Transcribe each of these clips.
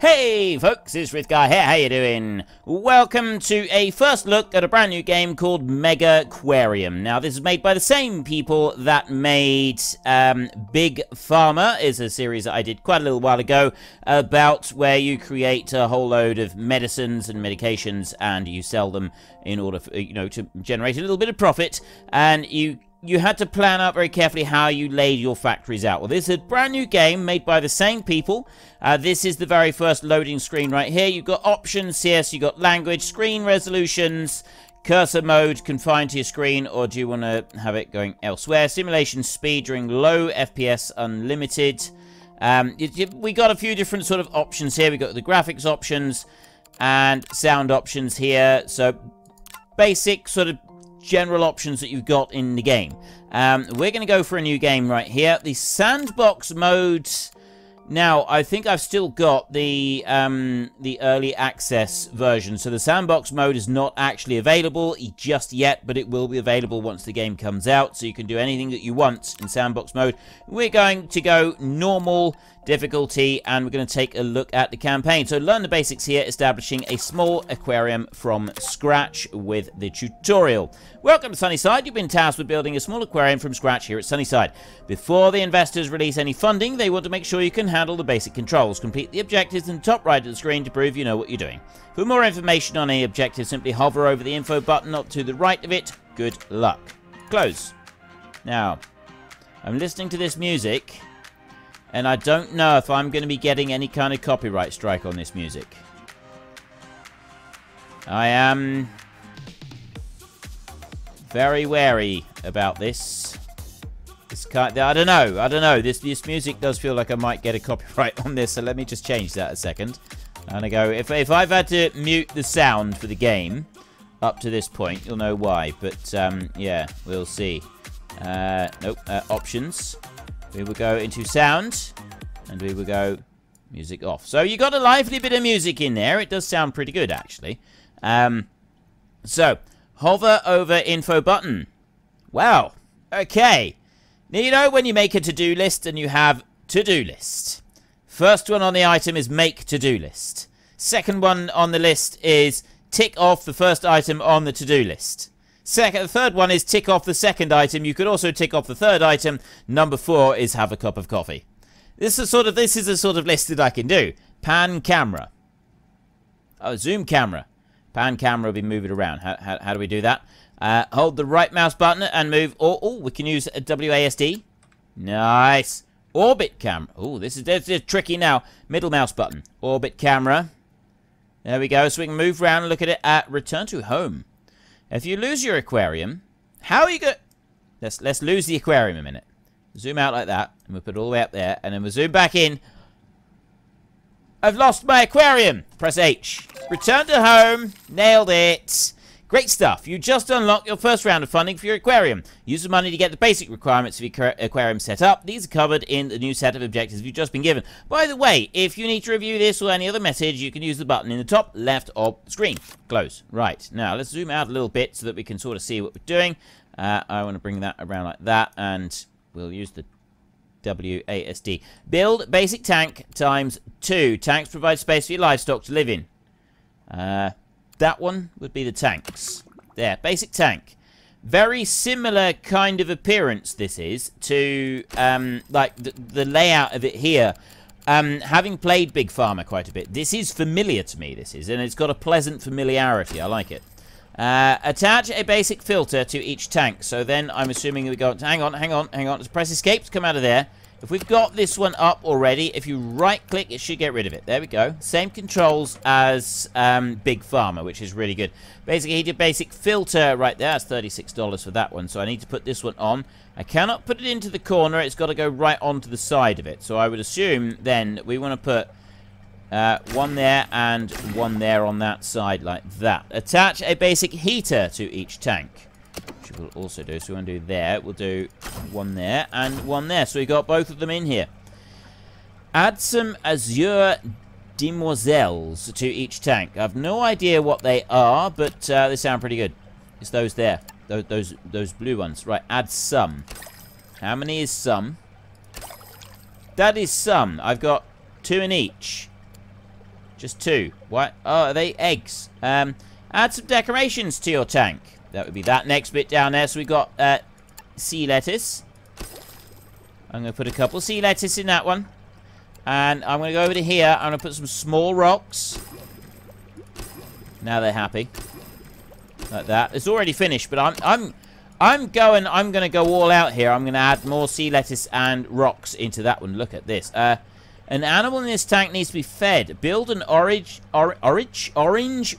Hey folks, it's Guy here, how you doing? Welcome to a first look at a brand new game called Megaquarium. Now this is made by the same people that made Big Pharma. Is a series that I did quite a little while ago about where you create a whole load of medicines and medications and you sell them in order for, to generate a little bit of profit, and you had to plan out very carefully how you laid your factories out. Well, this is a brand new game made by the same people. This is the very first loading screen right here. You've got options here, so you've got language, screen resolutions, cursor mode confined to your screen, or do you want to have it going elsewhere? Simulation speed during low FPS unlimited. We got a few different sort of options here. We got the graphics options and sound options here. So basic sort of general options that you've got in the game. We're going to go for a new game right here. The sandbox mode. Now, I think I've still got the early access version, so the sandbox mode is not actually available just yet, but it will be available once the game comes out, so you can do anything that you want in sandbox mode. We're going to go normal difficulty, and we're going to take a look at the campaign. So learn the basics here, establishing a small aquarium from scratch with the tutorial. Welcome to Sunnyside. You've been tasked with building a small aquarium from scratch here at Sunnyside. Before the investors release any funding, they want to make sure you can handle the basic controls. Complete the objectives in the top right of the screen to prove you know what you're doing. For more information on any objective, simply hover over the info button up to the right of it. Good luck. Close. Now, I'm listening to this music, and I don't know if I'm going to be getting any kind of copyright strike on this music. I am very wary about this. I don't know. This music does feel like I might get a copyright on this, so let me just change that a second. And I go, if I've had to mute the sound for the game up to this point, you'll know why. But yeah, we'll see. Nope. Options. We will go into sound, and we will go music off. So you got a lively bit of music in there. It does sound pretty good, actually. So hover over info button. Wow. Okay. Now, you know when you make a to-do list and you have to-do list. First one on the item is make to-do list. Second one on the list is tick off the first item on the to-do list. The third one is tick off the second item. You could also tick off the third item. Number 4 is have a cup of coffee. This is a sort of list that I can do. Pan camera. Oh, zoom camera. Pan camera will be moving around. How do we do that? Hold the right mouse button and move. Oh, we can use a WASD. Nice. Orbit camera. Oh, this is tricky now. Middle mouse button. Orbit camera. There we go. So we can move around and look at it at return to home. If you lose your aquarium, how are you going? Let's lose the aquarium a minute. Zoom out like that, and we'll put it all the way up there, and then we'll zoom back in. I've lost my aquarium. Press H. Return to home. Nailed it. Great stuff. You just unlocked your first round of funding for your aquarium. Use the money to get the basic requirements of your aquarium set up. These are covered in the new set of objectives you've just been given. By the way, if you need to review this or any other message, you can use the button in the top left of the screen. Close. Right. Now, let's zoom out a little bit so that we can sort of see what we're doing. I want to bring that around like that, and we'll use the WASD. Build basic tank times 2. Tanks provide space for your livestock to live in. That one would be the tanks. There, basic tank. Very similar kind of appearance this is to, like, the layout of it here. Having played Big Pharma quite a bit, this is familiar to me, and it's got a pleasant familiarity. I like it. Attach a basic filter to each tank. So then I'm assuming we go, hang on. Let's press escape to come out of there. If we've got this one up already, if you right-click, it should get rid of it. There we go. Same controls as Big Pharma, which is really good. Basically, he did basic filter right there. That's $36 for that one. So I need to put this one on. I cannot put it into the corner. It's got to go right onto the side of it. So I would assume then that we want to put one there and one there on that side like that. Attach a basic heater to each tank, which we'll also do. So we want to do there. We'll do one there and one there. So we got both of them in here. Add some azure demoiselles to each tank. I have no idea what they are, but they sound pretty good. It's those there. Those blue ones. Right, add some. How many is some? That is some. I've got 2 in each. Just 2. What? Oh, are they eggs? Add some decorations to your tank. That would be that next bit down there. So we got sea lettuce. I'm going to put a couple sea lettuce in that one. And I'm going to go over to here. I'm going to put some small rocks. Now they're happy. Like that. It's already finished, but I'm going to go all out here. I'm going to add more sea lettuce and rocks into that one. Look at this. An animal in this tank needs to be fed. Build an orange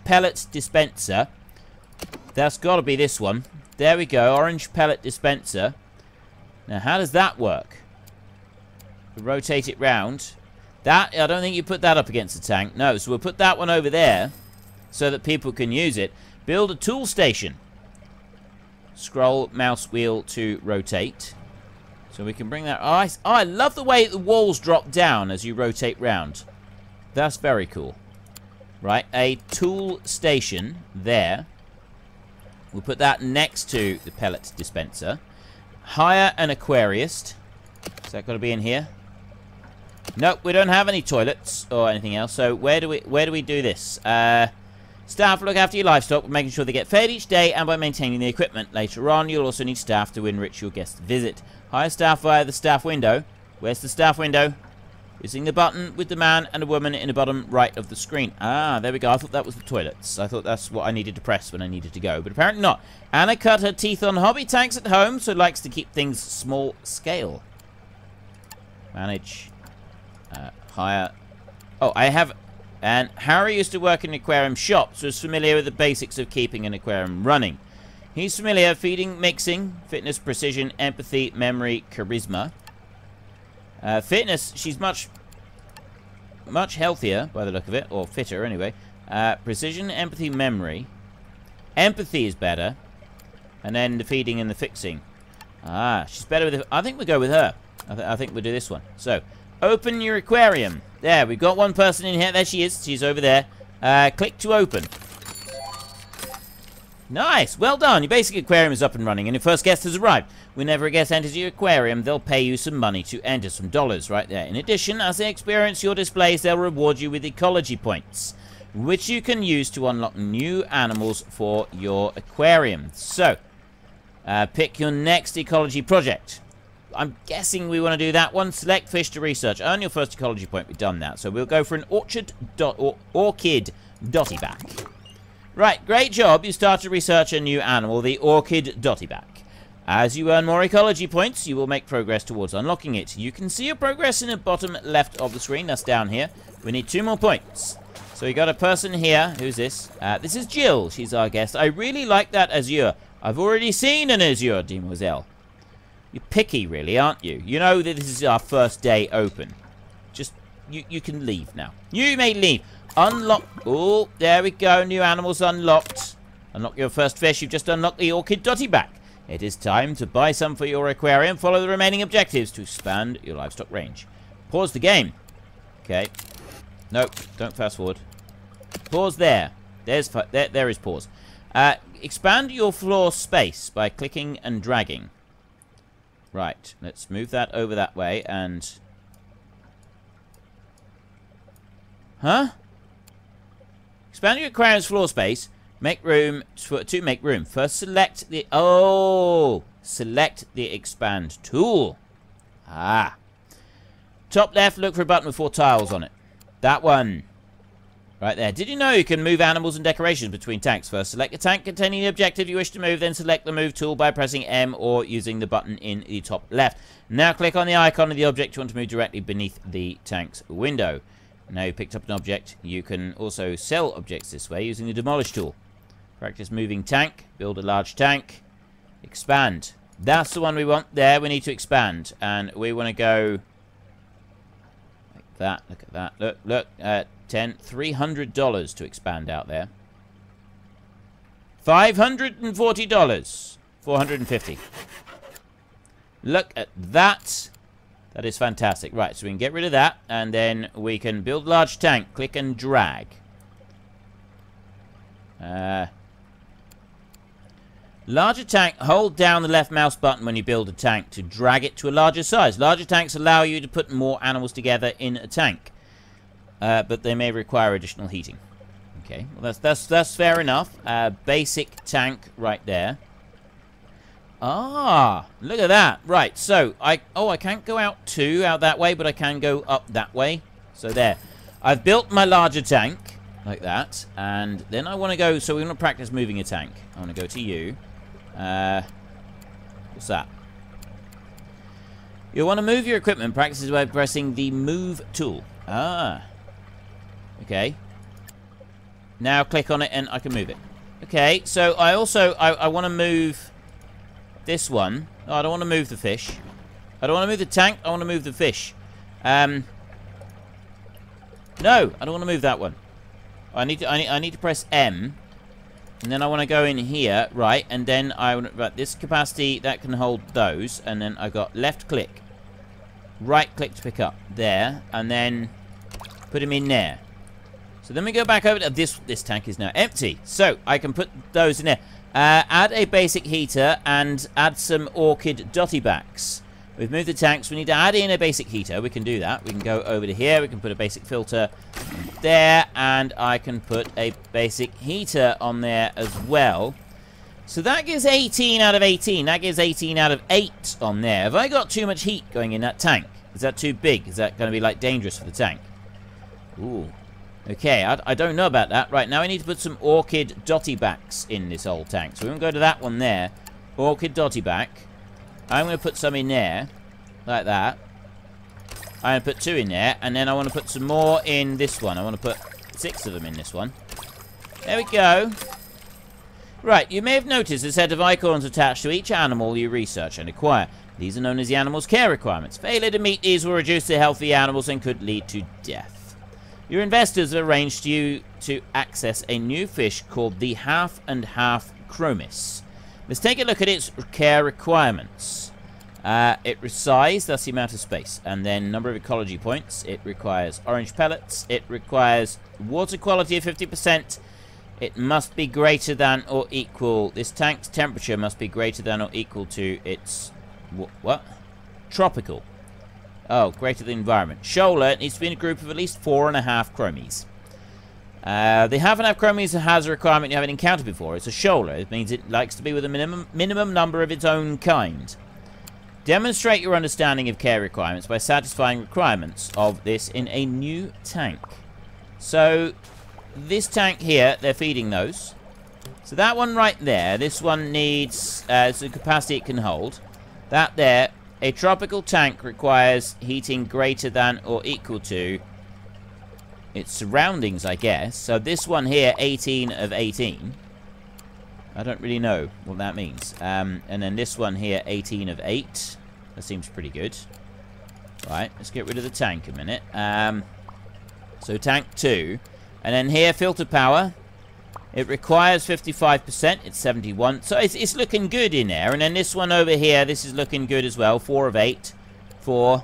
pellet dispenser. That's got to be this one. There we go. Orange pellet dispenser. Now, how does that work? Rotate it round. That, I don't think you put that up against the tank. No, so we'll put that one over there so that people can use it. Build a tool station. Scroll mouse wheel to rotate. So we can bring that... Oh, I love the way the walls drop down as you rotate round. That's very cool. Right, a tool station there. We'll put that next to the pellet dispenser. Hire an aquarist. Is that got to be in here? Nope, we don't have any toilets or anything else. So where do we do this? Staff look after your livestock by making sure they get fed each day and by maintaining the equipment. Later on, you'll also need staff to enrich your guest visit. Hire staff via the staff window. Where's the staff window? Using the button with the man and a woman in the bottom right of the screen. Ah, there we go. I thought that was the toilets. I thought that's what I needed to press when I needed to go, but apparently not. Anna cut her teeth on hobby tanks at home, so likes to keep things small scale. Manage. Hire. Oh, I have... And Harry used to work in an aquarium shop, so is familiar with the basics of keeping an aquarium running. He's familiar feeding, mixing, fitness, precision, empathy, memory, charisma. Fitness, she's much healthier by the look of it, or fitter anyway. Precision, empathy, memory. Empathy is better. And then the feeding and the fixing. Ah, she's better with it. I think we'll go with her. I think we'll do this one. So, open your aquarium. There, we've got one person in here. There she is. She's over there. Click to open. Nice. Well done. Your basic aquarium is up and running, and your first guest has arrived. Whenever a guest enters your aquarium, they'll pay you some money to enter, some dollars right there. In addition, as they experience your displays, they'll reward you with ecology points, which you can use to unlock new animals for your aquarium. So, pick your next ecology project. I'm guessing we want to do that one. Select fish to research. Earn your first ecology point. We've done that. So we'll go for an orchid orchid dottyback. Right, great job. You start to research a new animal, the orchid dottyback. As you earn more ecology points, you will make progress towards unlocking it. You can see your progress in the bottom left of the screen. That's down here. We need 2 more points. So we got a person here. Who's this? This is Jill. She's our guest. I really like that azure. I've already seen an azure, demoiselle. You're picky, really, aren't you? You know that this is our first day open. Just, you can leave now. You may leave. Unlock. Oh, there we go. New animals unlocked. Unlock your first fish. You've just unlocked the orchid dottyback. It is time to buy some for your aquarium. Follow the remaining objectives to expand your livestock range. Pause the game. Okay. Nope, don't fast forward. Pause there. There is pause. Expand your floor space by clicking and dragging. Right, let's move that over that way and... Huh? Expand your aquarium's floor space. Make room to make room. First select the... Oh! Select the expand tool. Ah. Top left, look for a button with 4 tiles on it. That one. Right there. Did you know you can move animals and decorations between tanks? First, select a tank containing the objective you wish to move, then select the move tool by pressing M or using the button in the top left. Now click on the icon of the object you want to move directly beneath the tank's window. Now you've picked up an object. You can also sell objects this way using the demolish tool. Practice moving tank. Build a large tank. Expand. That's the one we want there. We need to expand. And we want to go... like that. Look at that. Look. $300 to expand out there. $540. $450. Look at that. That is fantastic. Right, so we can get rid of that, and then we can build a large tank. Click and drag. Larger tank, hold down the left mouse button when you build a tank to drag it to a larger size. Larger tanks allow you to put more animals together in a tank. but they may require additional heating. Okay, well that's fair enough. Basic tank right there. Ah, look at that. Right, so I can't go out that way, but I can go up that way. So there. I've built my larger tank like that, and then I want to go. So we want to practice moving a tank. I want to go to you. What's that? You want to move your equipment. Practice by pressing the move tool. Ah. Okay. Now click on it, and I can move it. Okay. So I want to move this one. Oh, I don't want to move the fish. I don't want to move the tank. I want to move the fish. No, I don't want to move that one. I need to press M, and then I want to go in here, right? And then right, this capacity that can hold those, and then I got left click, right click to pick up there, and then put him in there. So then we go back over to this tank is now empty, so I can put those in there. Add a basic heater and add some orchid dotty backs. We've moved the tanks. We need to add in a basic heater. We can do that. We can go over to here. We can put a basic filter there. And I can put a basic heater on there as well. So that gives 18 out of 18. That gives 18 out of 8 on there. Have I got too much heat going in that tank? Is that too big? Is that going to be, like, dangerous for the tank? Ooh. Okay, I don't know about that. Right, now I need to put some orchid dotty backs in this old tank. So we're going to go to that one there. Orchid dotty back. I'm going to put some in there, like that. I'm going to put 2 in there, and then I want to put some more in this one. I want to put 6 of them in this one. There we go. Right, you may have noticed a set of icons attached to each animal you research and acquire. These are known as the animal's care requirements. Failure to meet these will reduce the health of the animals and could lead to death. Your investors have arranged you to access a new fish called the half and half chromis. Let's take a look at its care requirements. Size, that's the amount of space. And then number of ecology points. It requires orange pellets. It requires water quality of 50%. It must be greater than or equal. This tank's temperature must be greater than or equal to its... What? Tropical. Oh, greater than the environment. Shoaler, it needs to be in a group of at least 4.5 chromies. The half and half chromies has a requirement you haven't encountered before. It's a shoaler. It means it likes to be with a minimum number of its own kind. Demonstrate your understanding of care requirements by satisfying requirements of this in a new tank. So, this tank here, they're feeding those. So that one right there, this one needs the capacity it can hold. That there, a tropical tank requires heating greater than or equal to its surroundings, I guess. So this one here, 18 of 18. I don't really know what that means. And then this one here, 18 of 8. That seems pretty good. Right, let's get rid of the tank a minute. So tank 2. And then here, filter power. It requires 55%. It's 71. So it's looking good in there. And then this one over here, this is looking good as well. 4 of 8. 4.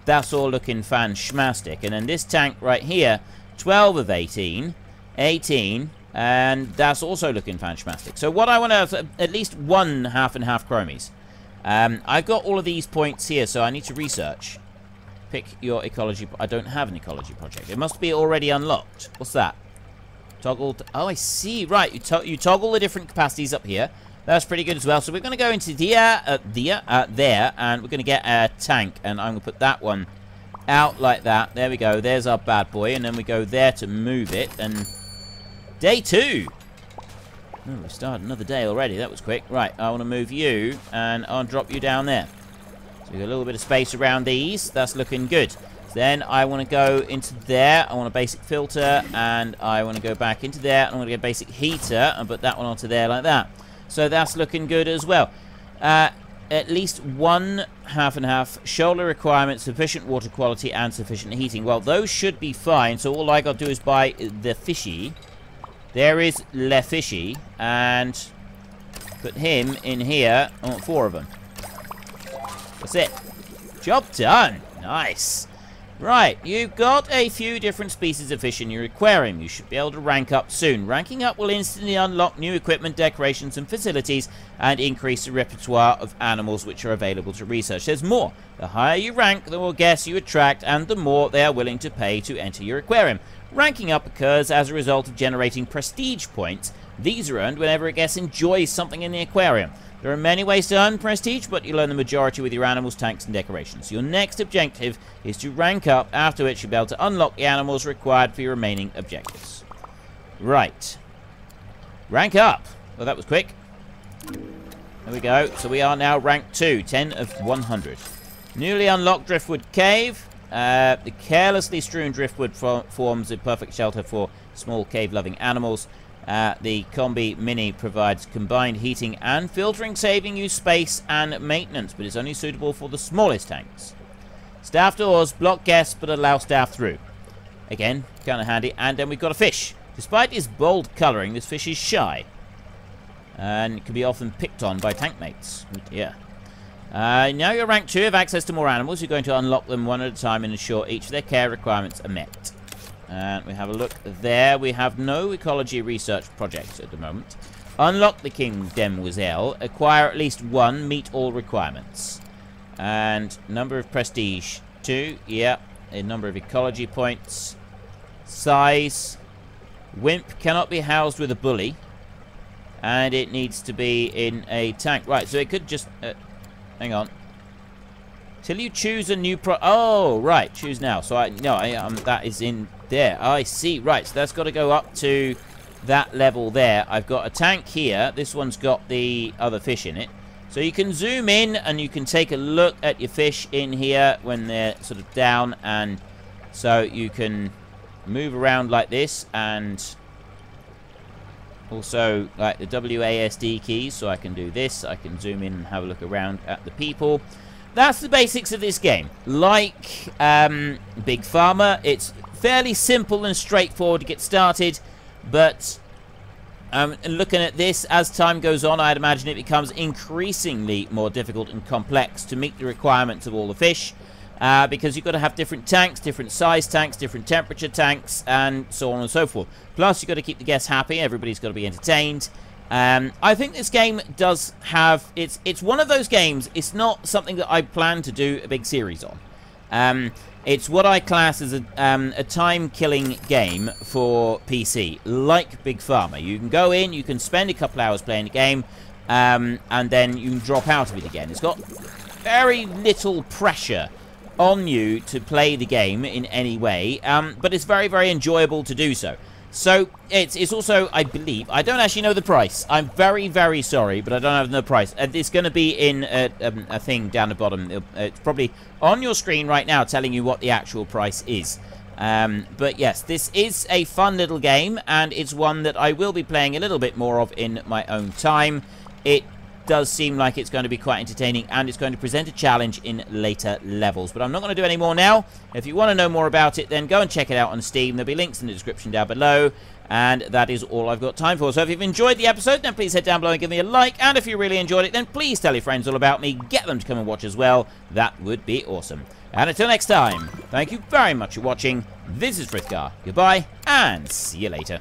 That's all looking fan-schmastic. And then this tank right here, 12 of 18. 18. And that's also looking fan-schmastic. So what I want to have, at least one half and half chromies. I've got all of these points here, so I need to research. Pick your ecology. I don't have an ecology project. It must be already unlocked. What's that? Toggle. Oh, I see. Right, you toggle the different capacities up here. That's pretty good as well. So we're going to go into there, and we're going to get a tank, and I'm going to put that one out like that. There we go. There's our bad boy, and then we go there to move it. And day 2. Oh, we started another day already. That was quick. Right, I want to move you, and I'll drop you down there. So we've got a little bit of space around these. That's looking good. Then I want to go into there. I want a basic filter, and I want to go back into there. And I want to get a basic heater and put that one onto there like that. So that's looking good as well. At least one half and half. Shoaler requirements, sufficient water quality, and sufficient heating. Well, those should be fine. So all I got to do is buy the fishy. There is Le Fishy, and put him in here. I want 4 of them. That's it. Job done. Nice. Right, you've got a few different species of fish in your aquarium. You should be able to rank up soon. Ranking up will instantly unlock new equipment, decorations, and facilities, and increase the repertoire of animals which are available to research. There's more. The higher you rank, the more guests you attract, and the more they are willing to pay to enter your aquarium. Ranking up occurs as a result of generating prestige points. These are earned whenever a guest enjoys something in the aquarium. There are many ways to earn prestige, but you'll earn the majority with your animals, tanks, and decorations. Your next objective is to rank up, after which you'll be able to unlock the animals required for your remaining objectives. Right. Rank up. Well, that was quick. There we go. So we are now rank 2, 10 of 100. Newly unlocked Driftwood Cave. The carelessly strewn driftwood forms a perfect shelter for small cave-loving animals. The Combi Mini provides combined heating and filtering, saving you space and maintenance, but is only suitable for the smallest tanks. Staff doors block guests but allow staff through. Again, kind of handy. And then we've got a fish. Despite its bold colouring, this fish is shy and can be often picked on by tank mates. Yeah. Now you're rank 2, have access to more animals. You're going to unlock them one at a time and ensure each of their care requirements are met. And we have a look there. We have no ecology research projects at the moment. Unlock the King Demoiselle. Acquire at least 1. Meet all requirements. And number of prestige 2. Yeah. A number of ecology points. Size. Wimp cannot be housed with a bully. And it needs to be in a tank. Right, so it could just... hang on. Till you choose a new oh, right. Choose now. So that is in there. I see. Right. So that's got to go up to that level there. I've got a tank here. This one's got the other fish in it. So you can zoom in and you can take a look at your fish in here when they're sort of down. And so you can move around like this. And also like the WASD keys. So I can do this. I can zoom in and have a look around at the people. That's the basics of this game. Like Big Pharma, it's fairly simple and straightforward to get started, but looking at this, as time goes on, I'd imagine it becomes increasingly more difficult and complex to meet the requirements of all the fish, because you've got to have different tanks, different size tanks, different temperature tanks, and so on and so forth. Plus, you've got to keep the guests happy. Everybody's got to be entertained. I think this game does have... It's one of those games, it's not something that I plan to do a big series on. It's what I class as a time-killing game for PC, like Big Pharma. You can go in, you can spend a couple hours playing the game, and then you can drop out of it again. It's got very little pressure on you to play the game in any way, but it's very, very enjoyable to do so. So, it's also, I believe, I don't actually know the price. I'm very, very sorry, but I don't have the price. It's going to be in a thing down the bottom. It's probably on your screen right now telling you what the actual price is. But yes, this is a fun little game, and it's one that I will be playing a little bit more of in my own time. It does seem like it's going to be quite entertaining, and it's going to present a challenge in later levels. But I'm not going to do any more now. If you want to know more about it, then go and check it out on Steam. There'll be links in the description down below, and that is all I've got time for. So if you've enjoyed the episode, then please head down below and give me a like, and if you really enjoyed it, then please tell your friends all about me. Get them to come and watch as well. That would be awesome. And until next time, thank you very much for watching. This is Frithgar. Goodbye, and see you later.